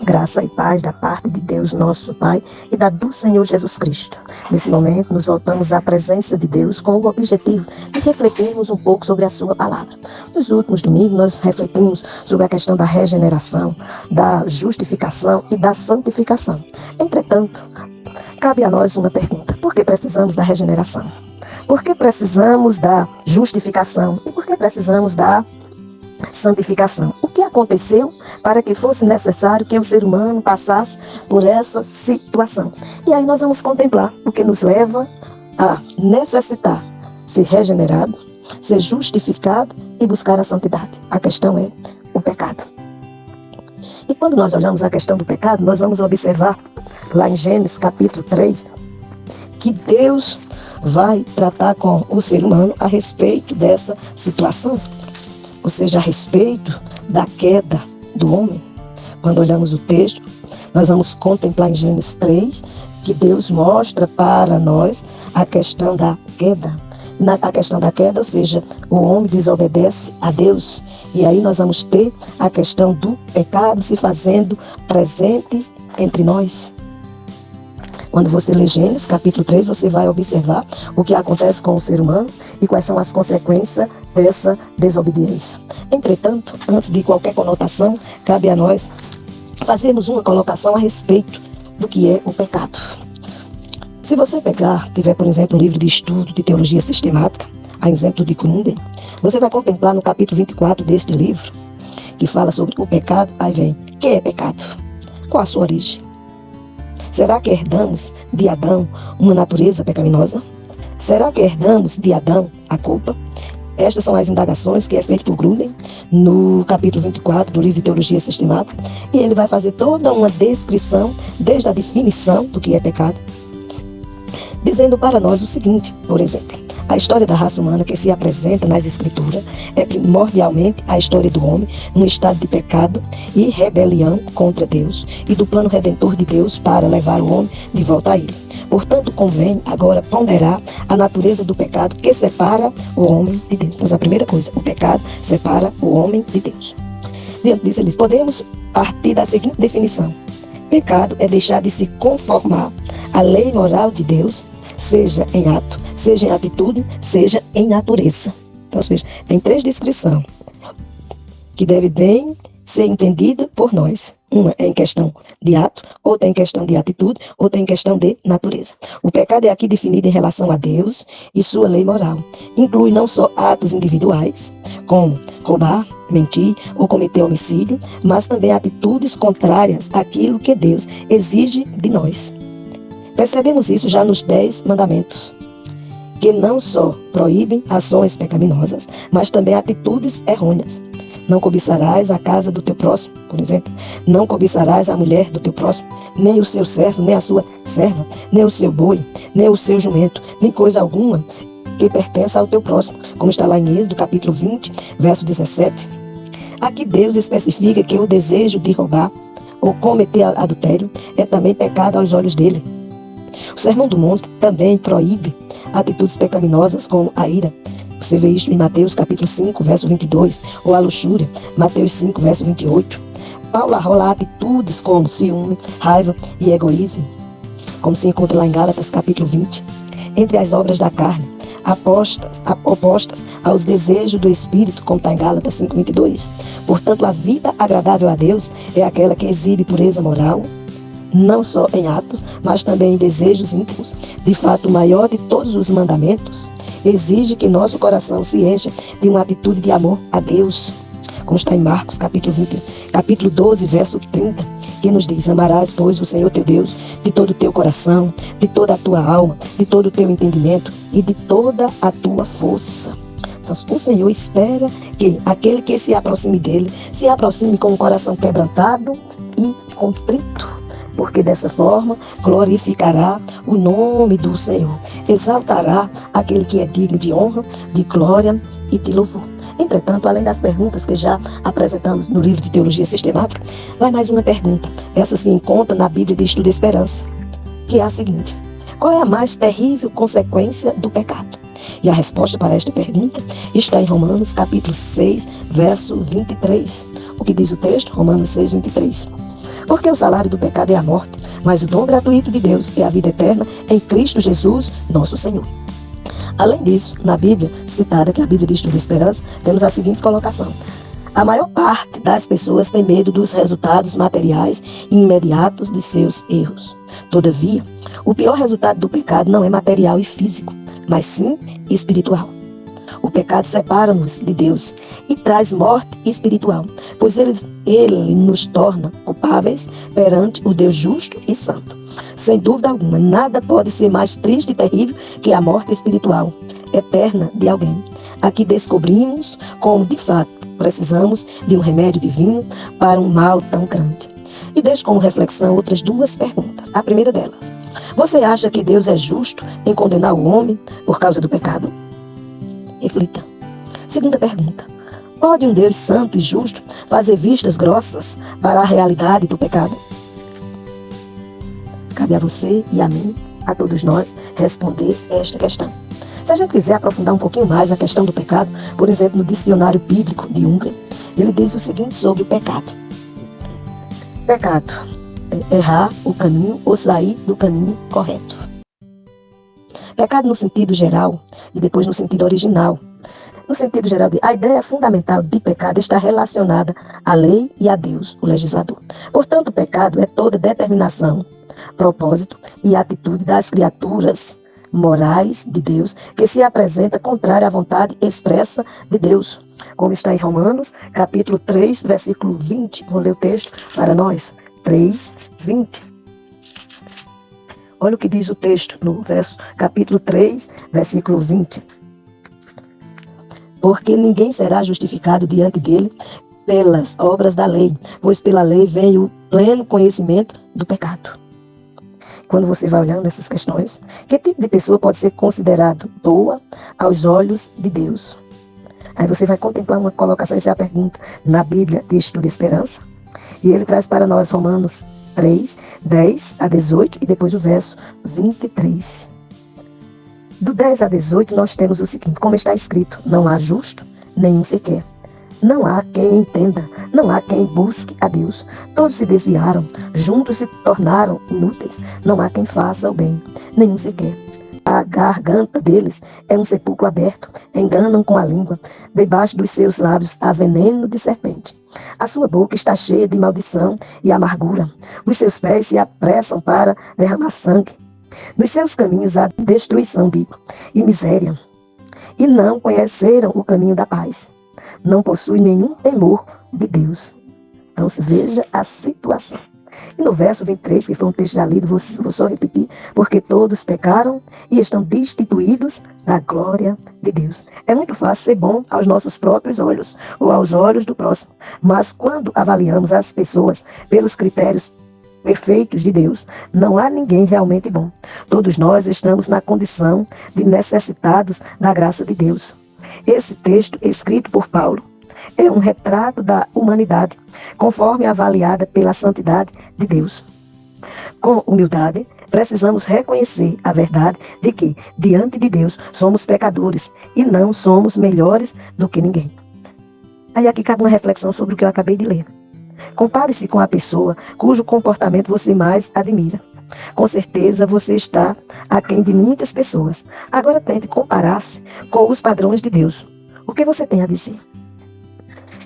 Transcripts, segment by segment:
Graça e paz da parte de Deus, nosso Pai, e da do Senhor Jesus Cristo. Nesse momento, nos voltamos à presença de Deus com o objetivo de refletirmos um pouco sobre a sua palavra. Nos últimos domingos, nós refletimos sobre a questão da regeneração, da justificação e da santificação. Entretanto, cabe a nós uma pergunta: por que precisamos da regeneração? Por que precisamos da justificação? E por que precisamos da santificação? O que aconteceu para que fosse necessário que o ser humano passasse por essa situação? E aí nós vamos contemplar o que nos leva a necessitar ser regenerado, ser justificado e buscar a santidade. A questão é o pecado. E quando nós olhamos a questão do pecado, nós vamos observar lá em Gênesis capítulo 3 que Deus vai tratar com o ser humano a respeito dessa situação, ou seja, a respeito da queda do homem. Quando olhamos o texto, nós vamos contemplar em Gênesis 3 que Deus mostra para nós a questão da queda. A questão da queda, ou seja, o homem desobedece a Deus. E aí nós vamos ter a questão do pecado se fazendo presente entre nós. Quando você lê Gênesis capítulo 3, você vai observar o que acontece com o ser humano e quais são as consequências dessa desobediência. Entretanto, antes de qualquer conotação, cabe a nós fazermos uma colocação a respeito do que é o pecado. Se você tiver, por exemplo, um livro de estudo de teologia sistemática, a exemplo de Gruden, você vai contemplar no capítulo 24 deste livro, que fala sobre o pecado. Aí vem: o que é pecado? Qual a sua origem? Será que herdamos de Adão uma natureza pecaminosa? Será que herdamos de Adão a culpa? Estas são as indagações que é feito por Gruden no capítulo 24 do livro de Teologia Sistemática. E ele vai fazer toda uma descrição, desde a definição do que é pecado, dizendo para nós o seguinte, por exemplo: a história da raça humana que se apresenta nas Escrituras é primordialmente a história do homem num estado de pecado e rebelião contra Deus e do plano redentor de Deus para levar o homem de volta a ele. Portanto, convém agora ponderar a natureza do pecado que separa o homem de Deus. Então, a primeira coisa: o pecado separa o homem de Deus. Diante disso, eles podemos partir da seguinte definição: pecado é deixar de se conformar à lei moral de Deus, seja em ato, seja em atitude, seja em natureza. Então, veja, tem 3 descrições que devem bem ser entendidas por nós. Uma é em questão de ato, outra é em questão de atitude, outra é em questão de natureza. O pecado é aqui definido em relação a Deus e sua lei moral. Inclui não só atos individuais, como roubar, mentir ou cometer homicídio, mas também atitudes contrárias àquilo que Deus exige de nós. Percebemos isso já nos 10 mandamentos, que não só proíbem ações pecaminosas, mas também atitudes errôneas. Não cobiçarás a casa do teu próximo, por exemplo. Não cobiçarás a mulher do teu próximo, nem o seu servo, nem a sua serva, nem o seu boi, nem o seu jumento, nem coisa alguma que pertença ao teu próximo, como está lá em Êxodo capítulo 20, verso 17. Aqui Deus especifica que o desejo de roubar ou cometer adultério é também pecado aos olhos dele. O Sermão do Monte também proíbe atitudes pecaminosas como a ira. Você vê isso em Mateus capítulo 5, verso 22, ou a luxúria, Mateus 5, verso 28. Paulo arrola atitudes como ciúme, raiva e egoísmo, como se encontra lá em Gálatas capítulo 20. Entre as obras da carne, opostas aos desejos do Espírito, como está em Gálatas 5, 22. Portanto, a vida agradável a Deus é aquela que exibe pureza moral, não só em atos, mas também em desejos íntimos. De fato, o maior de todos os mandamentos exige que nosso coração se encha de uma atitude de amor a Deus, como está em Marcos capítulo 12, verso 30, que nos diz: amarás, pois, o Senhor teu Deus de todo o teu coração, de toda a tua alma, de todo o teu entendimento e de toda a tua força. Então, o Senhor espera que aquele que se aproxime dele, se aproxime com o coração quebrantado e contrito, porque dessa forma glorificará o nome do Senhor, exaltará aquele que é digno de honra, de glória e de louvor. Entretanto, além das perguntas que já apresentamos no livro de Teologia Sistemática, vai mais uma pergunta. Essa se encontra na Bíblia de Estudo e Esperança, que é a seguinte: qual é a mais terrível consequência do pecado? E a resposta para esta pergunta está em Romanos capítulo 6, verso 23. O que diz o texto? Romanos 6, 23. Porque o salário do pecado é a morte, mas o dom gratuito de Deus é a vida eterna em Cristo Jesus, nosso Senhor. Além disso, na Bíblia, citada, que é a Bíblia de Estudo e Esperança, temos a seguinte colocação: a maior parte das pessoas tem medo dos resultados materiais e imediatos dos seus erros. Todavia, o pior resultado do pecado não é material e físico, mas sim espiritual. O pecado separa-nos de Deus e traz morte espiritual, pois ele nos torna culpáveis perante o Deus justo e santo. Sem dúvida alguma, nada pode ser mais triste e terrível que a morte espiritual, eterna de alguém. Aqui descobrimos como, de fato, precisamos de um remédio divino para um mal tão grande. E deixo como reflexão outras duas perguntas. A primeira delas: você acha que Deus é justo em condenar o homem por causa do pecado? Reflita. Segunda pergunta: pode um Deus santo e justo fazer vistas grossas para a realidade do pecado? Cabe a você e a mim, a todos nós, responder esta questão. Se a gente quiser aprofundar um pouquinho mais a questão do pecado, por exemplo, no dicionário bíblico de Unger, ele diz o seguinte sobre o pecado. Pecado é errar o caminho ou sair do caminho correto. Pecado no sentido geral e depois no sentido original. No sentido geral, a ideia fundamental de pecado está relacionada à lei e a Deus, o legislador. Portanto, o pecado é toda determinação, propósito e atitude das criaturas morais de Deus que se apresenta contrária à vontade expressa de Deus, como está em Romanos, capítulo 3, versículo 20. Vou ler o texto para nós. 3, 20. Olha o que diz o texto no capítulo 3, versículo 20. Porque ninguém será justificado diante dele pelas obras da lei, pois pela lei vem o pleno conhecimento do pecado. Quando você vai olhando essas questões, que tipo de pessoa pode ser considerado boa aos olhos de Deus? Aí você vai contemplar uma colocação, essa é a pergunta, na Bíblia de Estudo e Esperança. E ele traz para nós Romanos 3, 10 a 18 e depois o verso 23. Do 10 a 18 nós temos o seguinte: como está escrito, não há justo, nenhum sequer. Não há quem entenda, não há quem busque a Deus. Todos se desviaram, juntos se tornaram inúteis. Não há quem faça o bem, nenhum sequer. A garganta deles é um sepulcro aberto, enganam com a língua. Debaixo dos seus lábios há veneno de serpente. A sua boca está cheia de maldição e amargura. Os seus pés se apressam para derramar sangue. Nos seus caminhos há destruição e miséria. E não conheceram o caminho da paz. Não possui nenhum temor de Deus. Então, veja a situação. E no verso 23, que foi um texto já lido, vou só repetir: porque todos pecaram e estão destituídos da glória de Deus. É muito fácil ser bom aos nossos próprios olhos ou aos olhos do próximo. Mas quando avaliamos as pessoas pelos critérios perfeitos de Deus, não há ninguém realmente bom. Todos nós estamos na condição de necessitados da graça de Deus. Esse texto, escrito por Paulo, é um retrato da humanidade, conforme avaliada pela santidade de Deus. Com humildade, precisamos reconhecer a verdade de que, diante de Deus, somos pecadores e não somos melhores do que ninguém. Aí aqui cabe uma reflexão sobre o que eu acabei de ler. Compare-se com a pessoa cujo comportamento você mais admira. Com certeza você está aquém de muitas pessoas. Agora tente comparar-se com os padrões de Deus. O que você tem a dizer?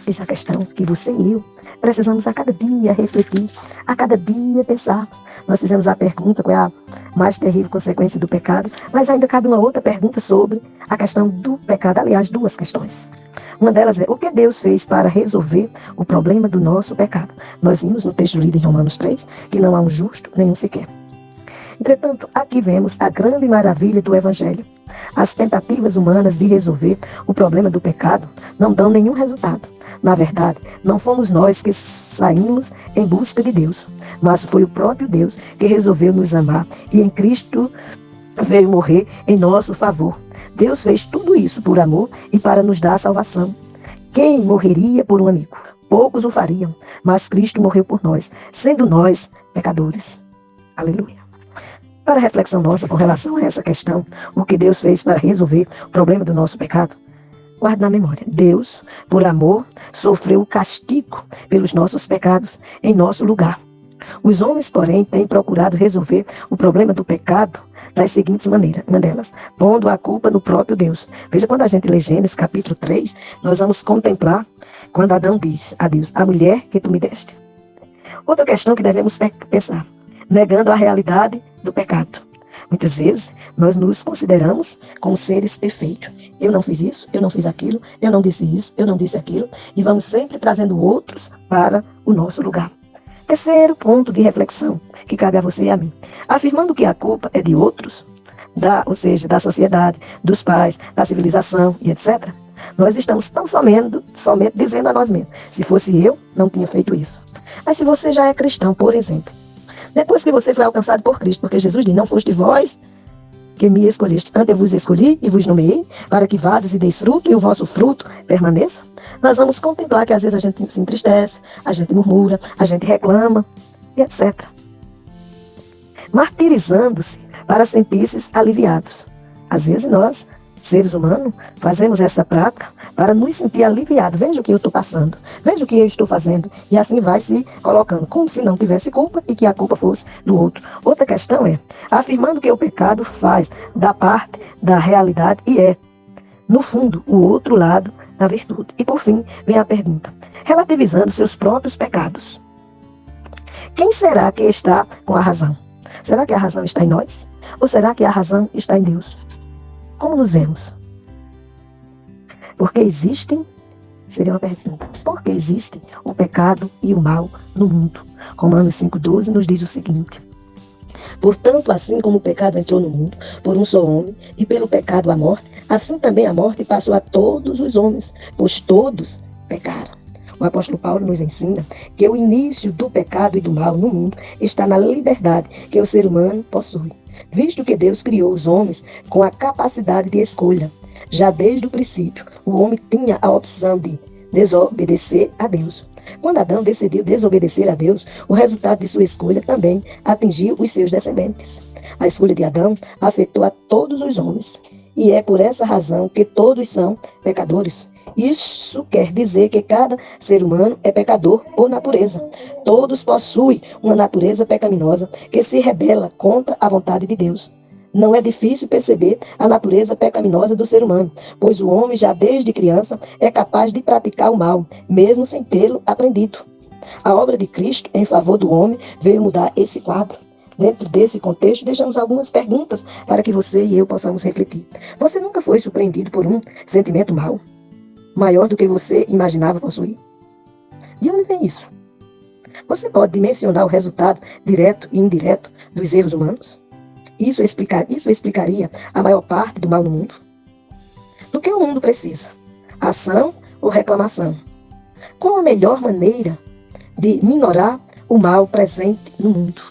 Essa é a questão que você e eu precisamos a cada dia refletir, a cada dia pensarmos. Nós fizemos a pergunta qual é a mais terrível consequência do pecado, mas ainda cabe uma outra pergunta sobre a questão do pecado. Aliás, duas questões. Uma delas é: o que Deus fez para resolver o problema do nosso pecado? Nós vimos no texto lido em Romanos 3 que não há um justo, nenhum sequer. Entretanto, aqui vemos a grande maravilha do Evangelho. As tentativas humanas de resolver o problema do pecado não dão nenhum resultado. Na verdade, não fomos nós que saímos em busca de Deus, mas foi o próprio Deus que resolveu nos amar e em Cristo veio morrer em nosso favor. Deus fez tudo isso por amor e para nos dar a salvação. Quem morreria por um amigo? Poucos o fariam, mas Cristo morreu por nós, sendo nós pecadores. Aleluia. Para a reflexão nossa com relação a essa questão, o que Deus fez para resolver o problema do nosso pecado, guarde na memória: Deus, por amor, sofreu o castigo pelos nossos pecados em nosso lugar. Os homens, porém, têm procurado resolver o problema do pecado das seguintes maneiras, uma delas, pondo a culpa no próprio Deus. Veja, quando a gente lê Gênesis capítulo 3, nós vamos contemplar quando Adão diz a Deus, a mulher que tu me deste. Outra questão que devemos pensar, negando a realidade do pecado. Muitas vezes, nós nos consideramos como seres perfeitos. Eu não fiz isso, eu não fiz aquilo, eu não disse isso, eu não disse aquilo, e vamos sempre trazendo outros para o nosso lugar. Terceiro ponto de reflexão que cabe a você e a mim. Afirmando que a culpa é de outros, ou seja, da sociedade, dos pais, da civilização e etc., nós estamos tão somente dizendo a nós mesmos, se fosse eu, não tinha feito isso. Mas se você já é cristão, por exemplo, depois que você foi alcançado por Cristo, porque Jesus diz, não foste vós que me escolheste, antes eu vos escolhi e vos nomeei, para que vades e deis fruto, e o vosso fruto permaneça. Nós vamos contemplar que às vezes a gente se entristece, a gente murmura, a gente reclama, e etc. Martirizando-se para sentir-se aliviados. Às vezes nós, seres humanos, fazemos essa prática para nos sentir aliviados. Veja o que eu estou passando, veja o que eu estou fazendo. E assim vai se colocando, como se não tivesse culpa e que a culpa fosse do outro. Outra questão é, afirmando que o pecado faz da parte da realidade e é, no fundo, o outro lado da virtude. E por fim, vem a pergunta, relativizando seus próprios pecados. Quem será que está com a razão? Será que a razão está em nós? Ou será que a razão está em Deus? Como nos vemos? Porque existem, seria uma pergunta, por que existem o pecado e o mal no mundo? Romanos 5,12 nos diz o seguinte, portanto, assim como o pecado entrou no mundo por um só homem, e pelo pecado a morte, assim também a morte passou a todos os homens, pois todos pecaram. O apóstolo Paulo nos ensina que o início do pecado e do mal no mundo está na liberdade que o ser humano possui, visto que Deus criou os homens com a capacidade de escolha. Já desde o princípio, o homem tinha a opção de desobedecer a Deus. Quando Adão decidiu desobedecer a Deus, o resultado de sua escolha também atingiu os seus descendentes. A escolha de Adão afetou a todos os homens, e é por essa razão que todos são pecadores. Isso quer dizer que cada ser humano é pecador por natureza. Todos possuem uma natureza pecaminosa que se rebela contra a vontade de Deus. Não é difícil perceber a natureza pecaminosa do ser humano, pois o homem já desde criança é capaz de praticar o mal, mesmo sem tê-lo aprendido. A obra de Cristo em favor do homem veio mudar esse quadro. Dentro desse contexto, deixamos algumas perguntas para que você e eu possamos refletir. Você nunca foi surpreendido por um sentimento mau, maior do que você imaginava possuir? De onde vem isso? Você pode dimensionar o resultado direto e indireto dos erros humanos? Isso explicaria a maior parte do mal no mundo? Do que o mundo precisa? Ação ou reclamação? Qual a melhor maneira de minorar o mal presente no mundo?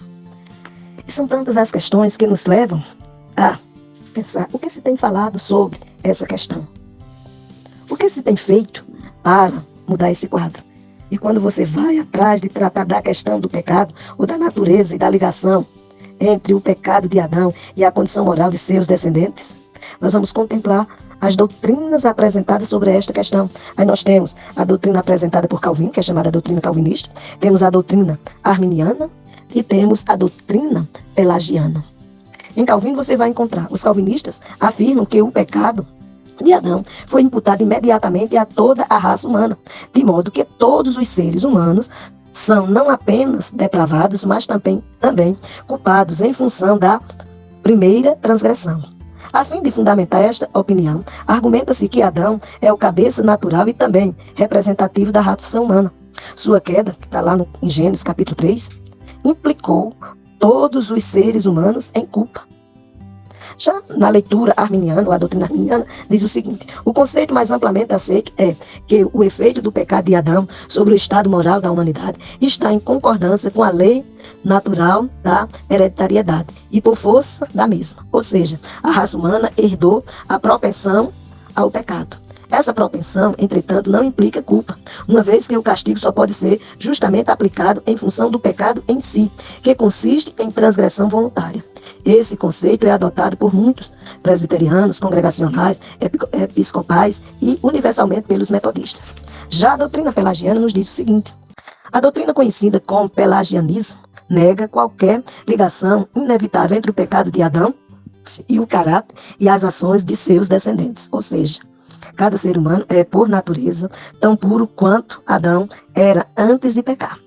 E são tantas as questões que nos levam a pensar o que se tem falado sobre essa questão. O que se tem feito para mudar esse quadro? E quando você vai atrás de tratar da questão do pecado ou da natureza e da ligação entre o pecado de Adão e a condição moral de seus descendentes, nós vamos contemplar as doutrinas apresentadas sobre esta questão. Aí nós temos a doutrina apresentada por Calvino, que é chamada doutrina calvinista, temos a doutrina arminiana e temos a doutrina pelagiana. Em Calvino você vai encontrar, os calvinistas afirmam que o pecado de Adão foi imputado imediatamente a toda a raça humana, de modo que todos os seres humanos são não apenas depravados, mas também culpados em função da primeira transgressão. A fim de fundamentar esta opinião, argumenta-se que Adão é o cabeça natural e também representativo da raça humana. Sua queda, que está lá em Gênesis capítulo 3, implicou todos os seres humanos em culpa. Já na leitura arminiana, ou a doutrina arminiana, diz o seguinte, o conceito mais amplamente aceito é que o efeito do pecado de Adão sobre o estado moral da humanidade está em concordância com a lei natural da hereditariedade e por força da mesma. Ou seja, a raça humana herdou a propensão ao pecado. Essa propensão, entretanto, não implica culpa, uma vez que o castigo só pode ser justamente aplicado em função do pecado em si, que consiste em transgressão voluntária. Esse conceito é adotado por muitos presbiterianos, congregacionais, episcopais e universalmente pelos metodistas. Já a doutrina pelagiana nos diz o seguinte, a doutrina conhecida como pelagianismo nega qualquer ligação inevitável entre o pecado de Adão e o caráter e as ações de seus descendentes. Ou seja, cada ser humano é, por natureza, tão puro quanto Adão era antes de pecar.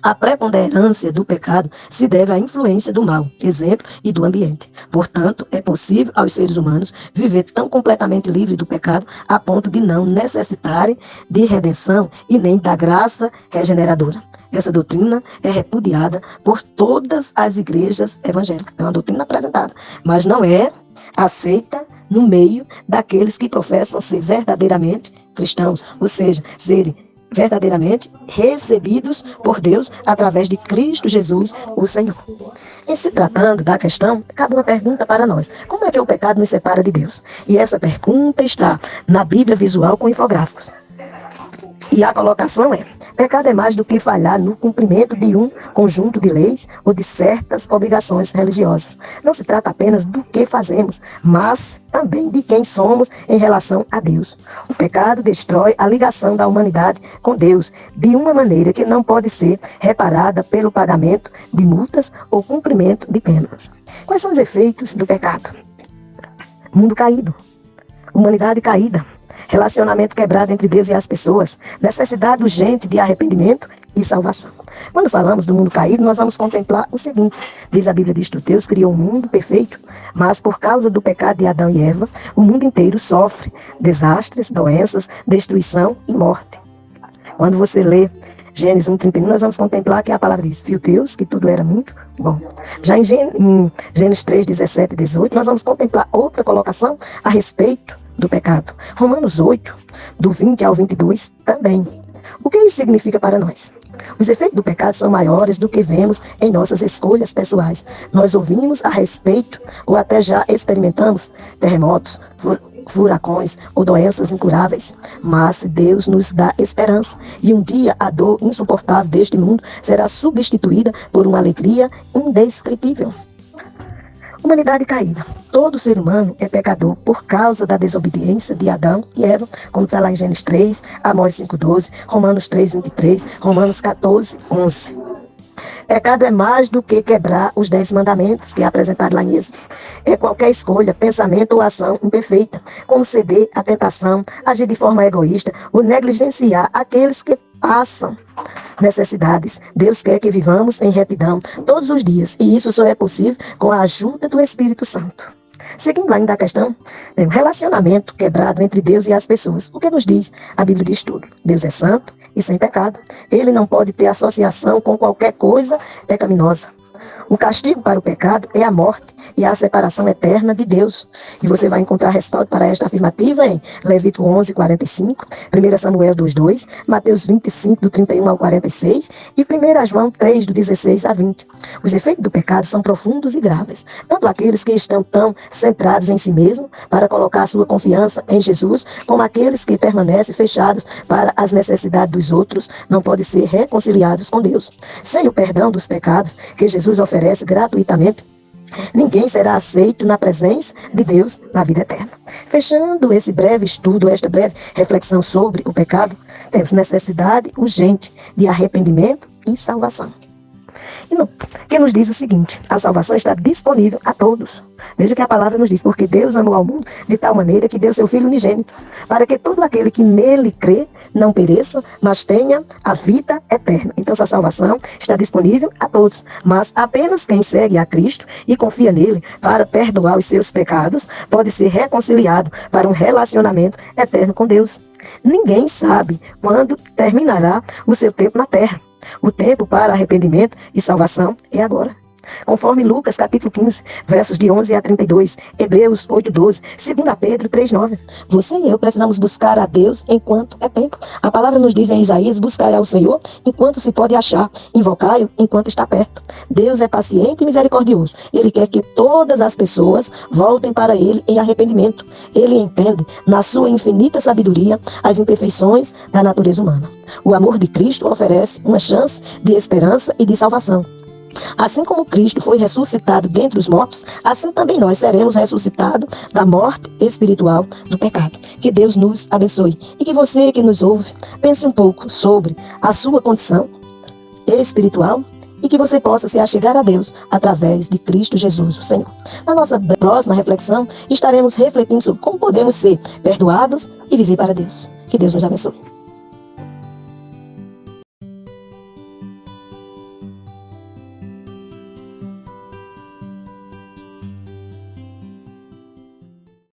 A preponderância do pecado se deve à influência do mal, exemplo, e do ambiente. Portanto, é possível aos seres humanos viver tão completamente livre do pecado a ponto de não necessitarem de redenção e nem da graça regeneradora. Essa doutrina é repudiada por todas as igrejas evangélicas. É uma doutrina apresentada, mas não é aceita no meio daqueles que professam ser verdadeiramente cristãos, ou seja, serem verdadeiramente recebidos por Deus através de Cristo Jesus, o Senhor. Em se tratando da questão, cabe uma pergunta para nós. Como é que o pecado nos separa de Deus? E essa pergunta está na Bíblia visual com infográficos. E a colocação é: pecado é mais do que falhar no cumprimento de um conjunto de leis ou de certas obrigações religiosas. Não se trata apenas do que fazemos, mas também de quem somos em relação a Deus. O pecado destrói a ligação da humanidade com Deus de uma maneira que não pode ser reparada pelo pagamento de multas ou cumprimento de penas. Quais são os efeitos do pecado? Mundo caído, humanidade caída, relacionamento quebrado entre Deus e as pessoas, necessidade urgente de arrependimento e salvação. Quando falamos do mundo caído, nós vamos contemplar o seguinte: diz a Bíblia, Deus criou um mundo perfeito, mas por causa do pecado de Adão e Eva, o mundo inteiro sofre desastres, doenças, destruição e morte. Quando você lê Gênesis 1:31, nós vamos contemplar que a palavra diz: viu Deus que tudo era muito bom. Já em Gênesis 3:17 e 18, nós vamos contemplar outra colocação a respeito do pecado. Romanos 8, do 20 ao 22, também. O que isso significa para nós? Os efeitos do pecado são maiores do que vemos em nossas escolhas pessoais. Nós ouvimos a respeito, ou até já experimentamos, terremotos, furacões ou doenças incuráveis. Mas Deus nos dá esperança, e um dia a dor insuportável deste mundo será substituída por uma alegria indescritível. Humanidade caída. Todo ser humano é pecador por causa da desobediência de Adão e Eva, como está lá em Gênesis 3, Amós 5:12, Romanos 3:23, Romanos 14:11. Pecado é mais do que quebrar os 10 mandamentos, que é apresentado lá em Êxodo. É qualquer escolha, pensamento ou ação imperfeita, como ceder à tentação, agir de forma egoísta ou negligenciar aqueles que passam necessidades. Deus quer que vivamos em retidão todos os dias, e isso só é possível com a ajuda do Espírito Santo. Seguindo ainda a questão, um relacionamento quebrado entre Deus e as pessoas. O que nos diz? A Bíblia diz tudo. Deus é santo e sem pecado. Ele não pode ter associação com qualquer coisa pecaminosa. O castigo para o pecado é a morte e a separação eterna de Deus. E você vai encontrar respaldo para esta afirmativa em Levítico 11:45, 1 Samuel 2:2, Mateus 25, do 31 ao 46 e 1 João 3, do 16 a 20. Os efeitos do pecado são profundos e graves. Tanto aqueles que estão tão centrados em si mesmos para colocar sua confiança em Jesus, como aqueles que permanecem fechados para as necessidades dos outros, não podem ser reconciliados com Deus. Sem o perdão dos pecados que Jesus oferece gratuitamente, ninguém será aceito na presença de Deus na vida eterna. Fechando esse breve estudo, esta breve reflexão sobre o pecado, temos necessidade urgente de arrependimento e salvação. Que nos diz o seguinte: a salvação está disponível a todos. Veja que a palavra nos diz: porque Deus amou ao mundo de tal maneira que deu seu Filho unigênito, para que todo aquele que nele crê não pereça, mas tenha a vida eterna. Então essa salvação está disponível a todos, mas apenas quem segue a Cristo e confia nele para perdoar os seus pecados pode ser reconciliado para um relacionamento eterno com Deus. Ninguém sabe quando terminará o seu tempo na terra. O tempo para arrependimento e salvação é agora. Conforme Lucas capítulo 15, versos de 11 a 32, Hebreus 8:12, 2 Pedro 3:9. Você e eu precisamos buscar a Deus enquanto é tempo. A palavra nos diz em Isaías: buscai ao Senhor enquanto se pode achar, invocai-o enquanto está perto. Deus é paciente e misericordioso. Ele quer que todas as pessoas voltem para Ele em arrependimento. Ele entende, na sua infinita sabedoria, as imperfeições da natureza humana. O amor de Cristo oferece uma chance de esperança e de salvação. Assim como Cristo foi ressuscitado dentre os mortos, assim também nós seremos ressuscitados da morte espiritual do pecado. Que Deus nos abençoe e que você que nos ouve pense um pouco sobre a sua condição espiritual e que você possa se achegar a Deus através de Cristo Jesus, o Senhor. Na nossa próxima reflexão, estaremos refletindo sobre como podemos ser perdoados e viver para Deus. Que Deus nos abençoe.